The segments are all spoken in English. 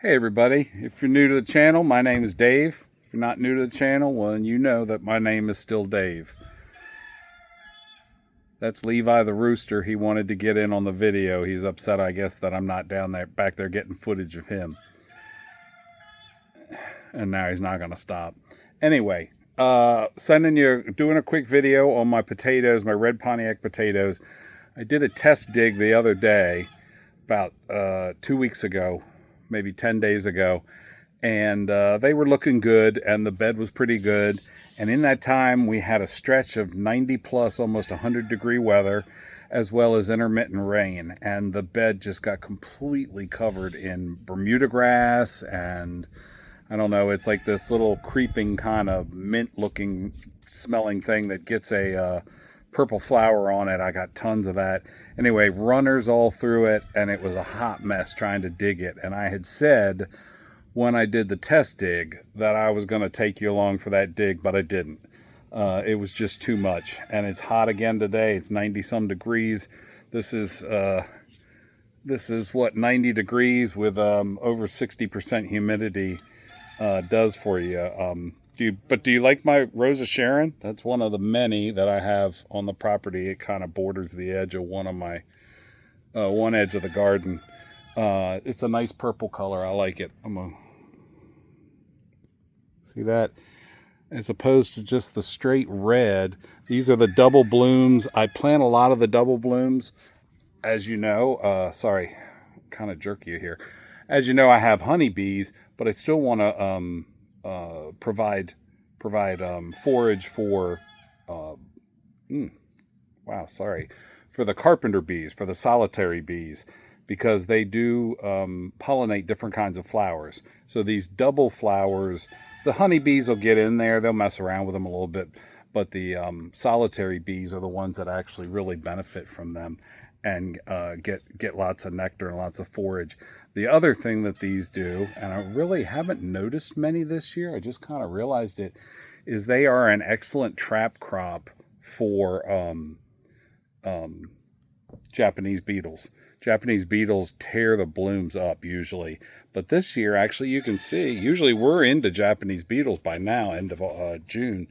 Hey everybody, if you're new to the channel, my name is Dave. If you're not new to the channel, well then you know that my name is still Dave. That's Levi the Rooster. He wanted to get in on the video. He's upset, I guess, that I'm not back there getting footage of him. And now he's not going to stop. Anyway, doing a quick video on my potatoes, my red Pontiac potatoes. I did a test dig the other day, about 2 weeks ago, maybe 10 days ago, and they were looking good, and the bed was pretty good. And in that time, we had a stretch of 90 plus, almost 100-degree weather, as well as intermittent rain, and the bed just got completely covered in Bermuda grass, and I don't know, it's like this little creeping kind of mint-looking smelling thing that gets a purple flower on it. I got tons of that. Anyway, runners all through it, and it was a hot mess trying to dig it. And I had said when I did the test dig that I was going to take you along for that dig, but I didn't. It was just too much. And it's hot again today. It's 90 some degrees. This is what 90 degrees with over 60% humidity does for you. Do you like my Rose of Sharon? That's one of the many that I have on the property. It kind of borders the edge of one edge of the garden. It's a nice purple color. I like it. See that? As opposed to just the straight red. These are the double blooms. I plant a lot of the double blooms. As you know, sorry, kind of jerky here. As you know, I have honeybees, but I still want to provide forage for for the carpenter bees, for the solitary bees, because they do pollinate different kinds of flowers. So these double flowers, the honeybees will get in there, they'll mess around with them a little bit, but the solitary bees are the ones that actually really benefit from them and get lots of nectar and lots of forage. The other thing that these do, and I really haven't noticed many this year, I just kind of realized it, is they are an excellent trap crop for Japanese beetles. Japanese beetles tear the blooms up usually, but this year actually you can see, usually we're into Japanese beetles by now, end of June,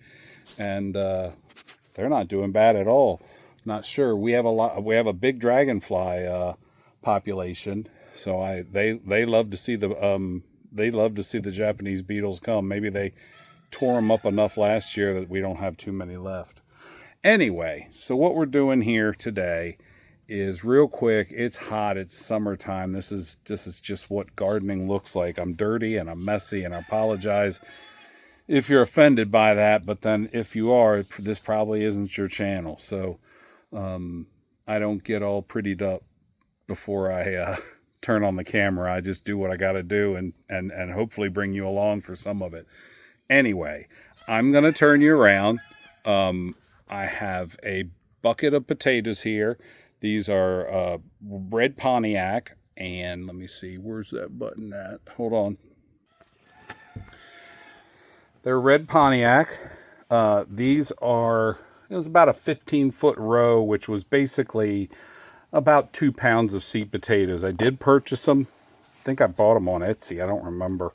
and they're not doing bad at all. Not sure. We have a big dragonfly population, so they love to see the Japanese beetles come. Maybe they tore them up enough last year that we don't have too many left. Anyway, so what we're doing here today is real quick. It's hot. It's summertime. This is just what gardening looks like. I'm dirty and I'm messy, and I apologize if you're offended by that. But then if you are, this probably isn't your channel. So I don't get all prettied up before I turn on the camera. I just do what I got to do and hopefully bring you along for some of it. Anyway, I'm going to turn you around. I have a bucket of potatoes here. These are red Pontiac, and let me see, where's that button at? Hold on. They're red Pontiac. These are, it was about a 15-foot row, which was basically about 2 pounds of sweet potatoes. I did purchase them. I think I bought them on Etsy. I don't remember.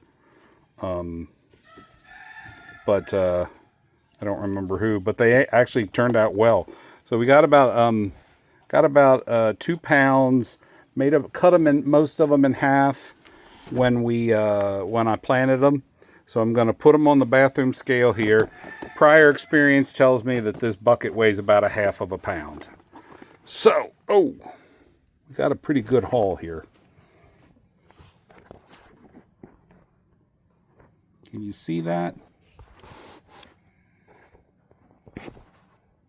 But I don't remember who. But they actually turned out well. So we got about 2 pounds. Cut them in, most of them in half when I planted them. So I'm going to put them on the bathroom scale here. Prior experience tells me that this bucket weighs about 1/2 pound. So, we got a pretty good haul here. Can you see that?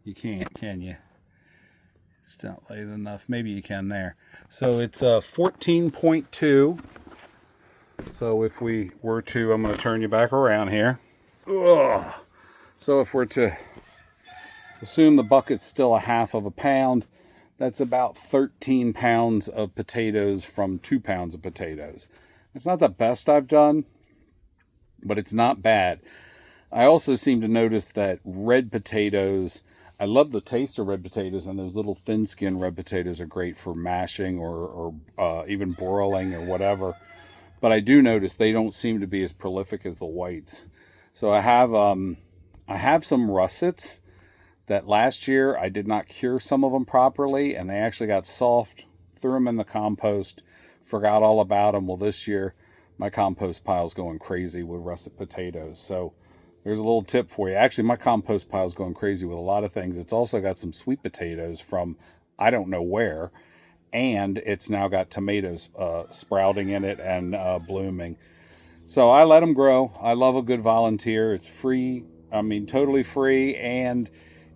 You can't, can you? It's not light enough. Maybe you can there. So it's 14.2. So if we were to, I'm going to turn you back around here. Ugh. So if we're to assume the bucket's still 1/2 pound, that's about 13 pounds of potatoes from 2 pounds of potatoes. It's not the best I've done, but it's not bad. I also seem to notice that red potatoes, I love the taste of red potatoes, and those little thin skin red potatoes are great for mashing or even broiling or whatever. but I do notice they don't seem to be as prolific as the whites. So I have some russets that last year I did not cure some of them properly, and they actually got soft. Threw them in the compost, forgot all about them. Well, this year my compost pile's going crazy with russet potatoes. So there's a little tip for you. Actually, my compost pile's going crazy with a lot of things. It's also got some sweet potatoes from I don't know where, and it's now got tomatoes sprouting in it and blooming. So I let them grow. I love a good volunteer. It's free. I mean, totally free, and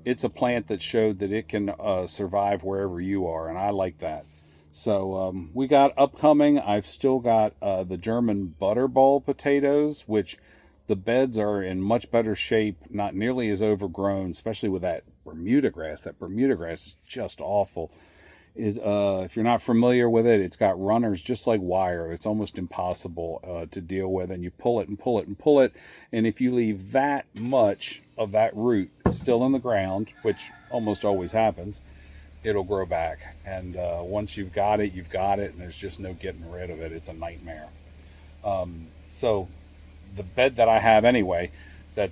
it's a plant that showed that it can survive wherever you are, and I like that. So we got upcoming, I've still got the German butterball potatoes, which the beds are in much better shape, not nearly as overgrown, especially with that Bermuda grass. That Bermuda grass is just awful. If you're not familiar with it, it's got runners just like wire. It's almost impossible to deal with, and you pull it and pull it and pull it, and if you leave that much of that root still in the ground, which almost always happens, it'll grow back. And once you've got it, and there's just no getting rid of it. It's a nightmare. So the bed that I have anyway, I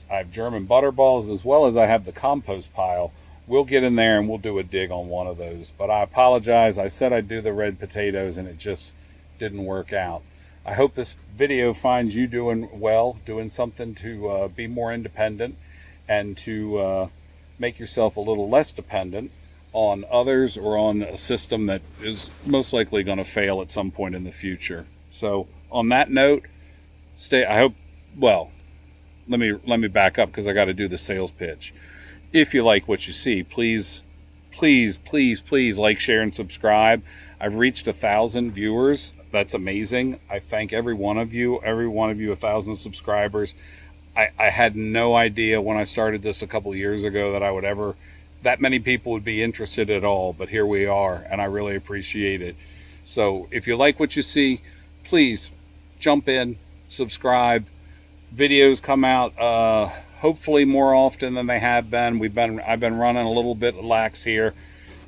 have German butterballs as well as I have the compost pile. We'll get in there and we'll do a dig on one of those. But I apologize. I said I'd do the red potatoes and it just didn't work out. I hope this video finds you doing well, doing something to be more independent and to make yourself a little less dependent on others or on a system that is most likely going to fail at some point in the future. So on that note, let me back up because I got to do the sales pitch. If you like what you see, please like, share, and subscribe. I've reached 1,000 viewers. That's amazing. I thank every one of you, 1,000 subscribers. I had no idea when I started this a couple years ago that many people would be interested at all, but here we are, and I really appreciate it. So if you like what you see, please jump in, subscribe. Videos come out hopefully more often than they have been. I've been running a little bit lax here.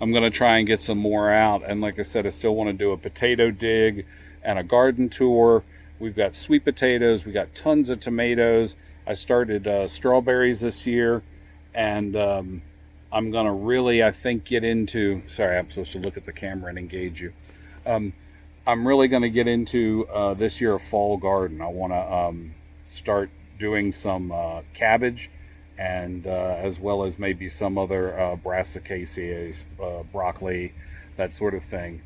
I'm going to try and get some more out, and like I said, I still want to do a potato dig and a garden tour. We've got sweet potatoes, we got tons of tomatoes. I started strawberries this year, and I'm going to really, I think, get into, sorry, I'm supposed to look at the camera and engage you. I'm really going to get into this year a fall garden. I want to start doing some cabbage, and as well as maybe some other brassicaceae, broccoli, that sort of thing,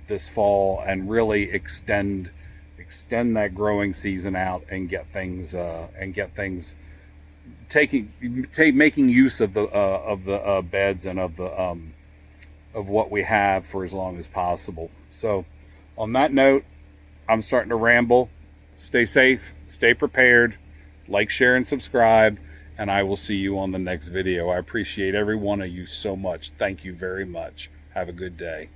this fall, and really extend that growing season out and get things making use of the beds and of what we have for as long as possible. So on that note, I'm starting to ramble. Stay safe, stay prepared, like, share, and subscribe, and I will see you on the next video. I appreciate every one of you so much. Thank you very much. Have a good day.